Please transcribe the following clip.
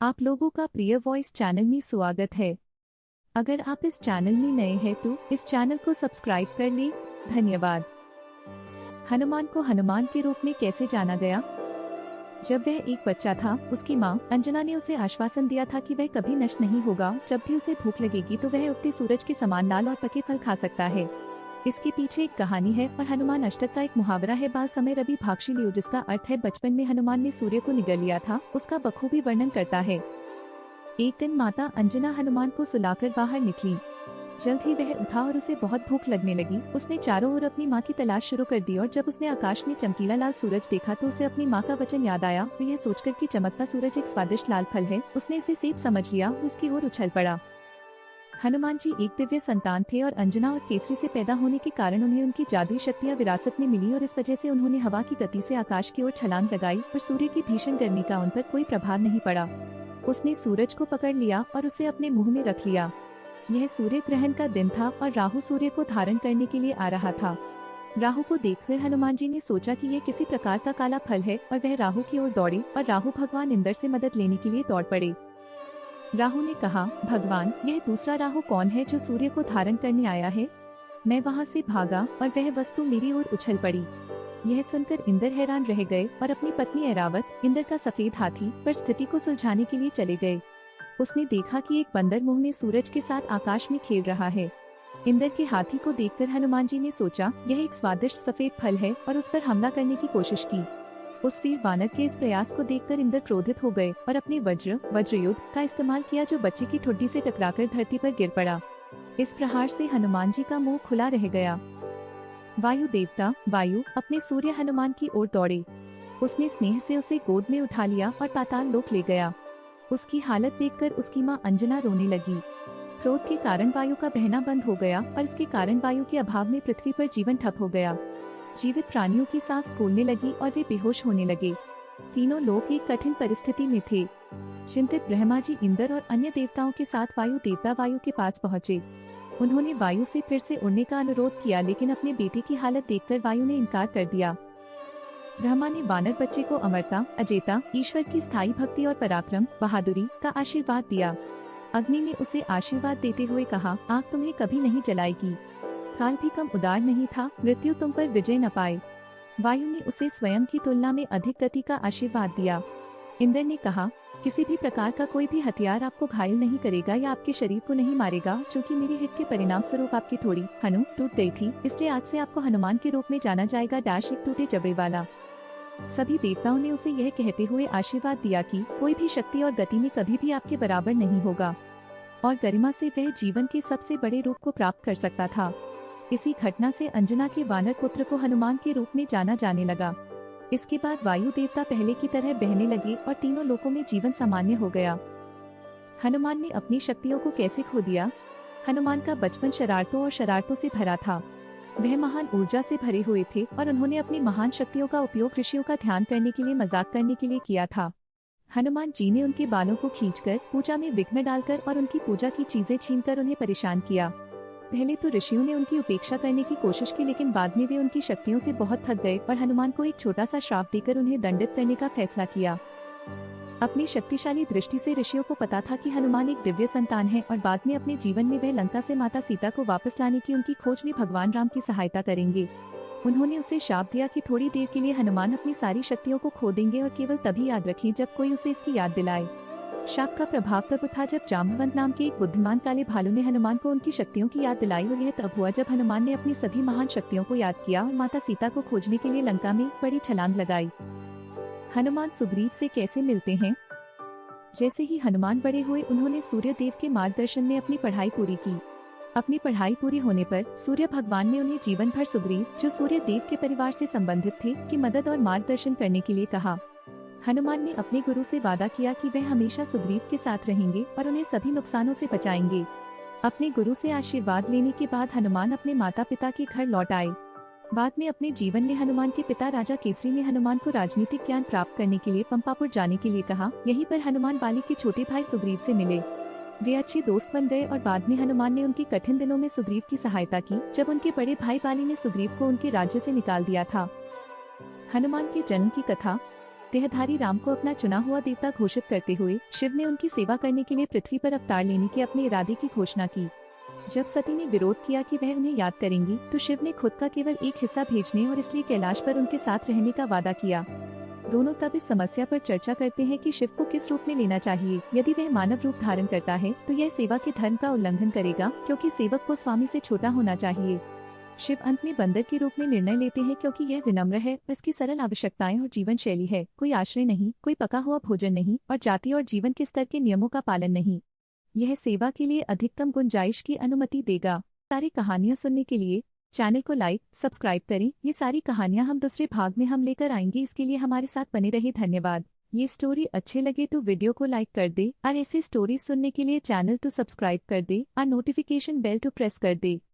आप लोगों का प्रिय वॉइस चैनल में स्वागत है। अगर आप इस चैनल में नए हैं तो इस चैनल को सब्सक्राइब कर लें। धन्यवाद। हनुमान को हनुमान के रूप में कैसे जाना गया? जब वह एक बच्चा था, उसकी माँ अंजना ने उसे आश्वासन दिया था कि वह कभी नष्ट नहीं होगा। जब भी उसे भूख लगेगी तो वह उगते सूरज के समान लाल और पके फल खा सकता है। इसके पीछे एक कहानी है और हनुमान अष्टक का एक मुहावरा है, बाल समय रवि भाक्षी लियो, जिसका अर्थ है बचपन में हनुमान ने सूर्य को निगल लिया था। उसका बखूबी वर्णन करता है। एक दिन माता अंजना हनुमान को सुलाकर बाहर निकली। जल्द ही वह उठा और उसे बहुत भूख लगने लगी। उसने चारों ओर अपनी माँ की तलाश शुरू कर दी और जब उसने आकाश में चमकीला लाल सूरज देखा तो उसे अपनी माँ का वचन याद आया। और यह सोचकर कि चमकता सूरज एक स्वादिष्ट लाल फल है, उसने इसे सेब समझ लिया और उसकी ओर उछल पड़ा। हनुमान जी एक दिव्य संतान थे और अंजना और केसरी से पैदा होने के कारण उन्हें उनकी जादुई शक्तियाँ विरासत में मिली और इस वजह से उन्होंने हवा की गति से आकाश की ओर छलांग लगाई, पर सूर्य की भीषण गर्मी का उन पर कोई प्रभाव नहीं पड़ा। उसने सूरज को पकड़ लिया और उसे अपने मुंह में रख लिया। यह सूर्य ग्रहण का दिन था और राहु सूर्य को धारण करने के लिए आ रहा था। राहु को देखकर हनुमान जी ने सोचा कि यह किसी प्रकार का काला फल है और वह राहु की ओर दौड़े और राहु भगवान इंद्र से मदद लेने के लिए दौड़ पड़े। राहु ने कहा, भगवान, यह दूसरा राहु कौन है जो सूर्य को धारण करने आया है? मैं वहाँ से भागा और वह वस्तु मेरी ओर उछल पड़ी। यह सुनकर इंद्र हैरान रह गए और अपनी पत्नी ऐरावत, इंद्र का सफेद हाथी, पर स्थिति को सुलझाने के लिए चले गए। उसने देखा कि एक बंदर मुंह में सूरज के साथ आकाश में खेल रहा है। इंद्र के हाथी को देखकर हनुमान जी ने सोचा, यह एक स्वादिष्ट सफेद फल है, और उस पर हमला करने की कोशिश की। उस वीर वानर के इस प्रयास को देखकर इंद्र क्रोधित हो गए और अपने वज्रयुद्ध का इस्तेमाल किया, जो बच्चे की ठुड्डी से टकराकर धरती पर गिर पड़ा। इस प्रहार से हनुमान जी का मुंह खुला रह गया। वायु देवता वायु अपने सूर्य हनुमान की ओर दौड़े। उसने स्नेह से उसे गोद में उठा लिया और पाताल लोक ले गया। उसकी हालत देखकर उसकी माँ अंजना रोने लगी। क्रोध के कारण वायु का बहना बंद हो गया और इसके कारण वायु के अभाव में पृथ्वी पर जीवन ठप हो गया। जीवित प्राणियों की सांस फूलने लगी और वे बेहोश होने लगे। तीनों लोग एक कठिन परिस्थिति में थे। चिंतित ब्रह्मा जी इंद्र और अन्य देवताओं के साथ वायु देवता वायु के पास पहुँचे। उन्होंने वायु से फिर से उड़ने का अनुरोध किया, लेकिन अपने बेटे की हालत देखकर वायु ने इनकार कर दिया। ब्रह्मा ने वानर बच्चे को अमरता, अजेयता, ईश्वर की स्थायी भक्ति और पराक्रम, बहादुरी का आशीर्वाद दिया। अग्नि ने उसे आशीर्वाद देते हुए कहा, आग तुम्हें कभी नहीं जलाएगी। काल भी कम उदार नहीं था, मृत्यु तुम पर विजय न पाए। वायु ने उसे स्वयं की तुलना में अधिक गति का आशीर्वाद दिया। इंद्र ने कहा, किसी भी प्रकार का कोई भी हथियार आपको घायल नहीं करेगा या आपके शरीर को नहीं मारेगा, क्योंकि मेरी हिट के परिणाम स्वरूप आपकी थोड़ी हनु टूट गई थी, इसलिए आज से आपको हनुमान के रूप में जाना जाएगा। एक टूटे जबड़े वाला। सभी देवताओं ने उसे यह कहते हुए आशीर्वाद दिया कि कोई भी शक्ति और गति में कभी भी आपके बराबर नहीं होगा और गरिमा से वह जीवन के सबसे बड़े रूप को प्राप्त कर सकता था। इसी घटना से अंजना के वानर पुत्र को हनुमान के रूप में जाना जाने लगा। इसके बाद वायु देवता पहले की तरह बहने लगे और तीनों लोकों में जीवन सामान्य हो गया। हनुमान ने अपनी शक्तियों को कैसे खो दिया? हनुमान का बचपन शरारतों से भरा था। वह महान ऊर्जा से भरे हुए थे और उन्होंने अपनी महान शक्तियों का उपयोग ऋषियों का ध्यान करने के लिए, मजाक करने के लिए किया था। हनुमान जी ने उनके बालों को खींचकर पूजा में विघ्न डालकर और उनकी पूजा की चीजें छीनकर उन्हें परेशान किया। पहले तो ऋषियों ने उनकी उपेक्षा करने की कोशिश की, लेकिन बाद में वे उनकी शक्तियों से बहुत थक गए और हनुमान को एक छोटा सा श्राप देकर उन्हें दंडित करने का फैसला किया। अपनी शक्तिशाली दृष्टि से ऋषियों को पता था कि हनुमान एक दिव्य संतान है और बाद में अपने जीवन में वह लंका से माता सीता को वापस लाने की उनकी खोज में भगवान राम की सहायता करेंगे। उन्होंने उसे शाप दिया कि थोड़ी देर के लिए हनुमान अपनी सारी शक्तियों को खो देंगे और केवल तभी याद रखें जब कोई उसे इसकी याद दिलाए। शाप का प्रभाव तब उठा जब जाम्बवंत नाम के एक बुद्धिमान काले भालू ने हनुमान को उनकी शक्तियों की याद दिलाई, और यह तब हुआ जब हनुमान ने अपनी सभी महान शक्तियों को याद किया और माता सीता को खोजने के लिए लंका में बड़ी छलांग लगाई। हनुमान सुग्रीव से कैसे मिलते हैं? जैसे ही हनुमान बड़े हुए, उन्होंने सूर्य देव के मार्गदर्शन में अपनी पढ़ाई पूरी की। अपनी पढ़ाई पूरी होने पर सूर्य भगवान ने उन्हें जीवन भर सुग्रीव, जो सूर्य देव के परिवार से संबंधित थे, की मदद और मार्गदर्शन करने के लिए कहा। हनुमान ने अपने गुरु से वादा किया कि वह हमेशा सुग्रीव के साथ रहेंगे और उन्हें सभी नुकसानों से बचाएंगे। अपने गुरु से आशीर्वाद लेने के बाद हनुमान अपने माता पिता के घर लौट आए। बाद में अपने जीवन में हनुमान के पिता राजा केसरी ने हनुमान को राजनीतिक ज्ञान प्राप्त करने के लिए पंपापुर जाने के लिए कहा। यहीं पर हनुमान बाली के छोटे भाई सुग्रीव से मिले। वे अच्छे दोस्त बन गए और बाद में हनुमान ने उनके कठिन दिनों में सुग्रीव की सहायता की, जब उनके बड़े भाई बाली ने सुग्रीव को उनके राज्य से निकाल दिया था। हनुमान के जन्म की कथा। देहधारी राम को अपना चुना हुआ देवता घोषित करते हुए शिव ने उनकी सेवा करने के लिए पृथ्वी पर अवतार लेने के अपने इरादे की घोषणा की। जब सती ने विरोध किया कि वह उन्हें याद करेंगी, तो शिव ने खुद का केवल एक हिस्सा भेजने और इसलिए कैलाश पर उनके साथ रहने का वादा किया। दोनों तब इस समस्या पर चर्चा करते हैं कि शिव को किस रूप में लेना चाहिए। यदि वह मानव रूप धारण करता है तो यह सेवा के धर्म का उल्लंघन करेगा, क्योंकि सेवक को स्वामी से छोटा होना चाहिए। शिव अंत में बंदर के रूप में निर्णय लेते हैं, क्योंकि यह विनम्र है, इसकी सरल आवश्यकताएं और जीवन शैली है। कोई आश्रय नहीं, कोई पका हुआ भोजन नहीं और जाति और जीवन के स्तर के नियमों का पालन नहीं। यह सेवा के लिए अधिकतम गुंजाइश की अनुमति देगा। सारी कहानियां सुनने के लिए चैनल को लाइक सब्सक्राइब करें। ये सारी कहानियां हम दूसरे भाग में हम लेकर आएंगे, इसके लिए हमारे साथ बने रहे। धन्यवाद। ये स्टोरी अच्छे लगे तो वीडियो को लाइक कर दे और ऐसी स्टोरी सुनने के लिए चैनल को सब्सक्राइब कर दे और नोटिफिकेशन बेल को प्रेस कर दे।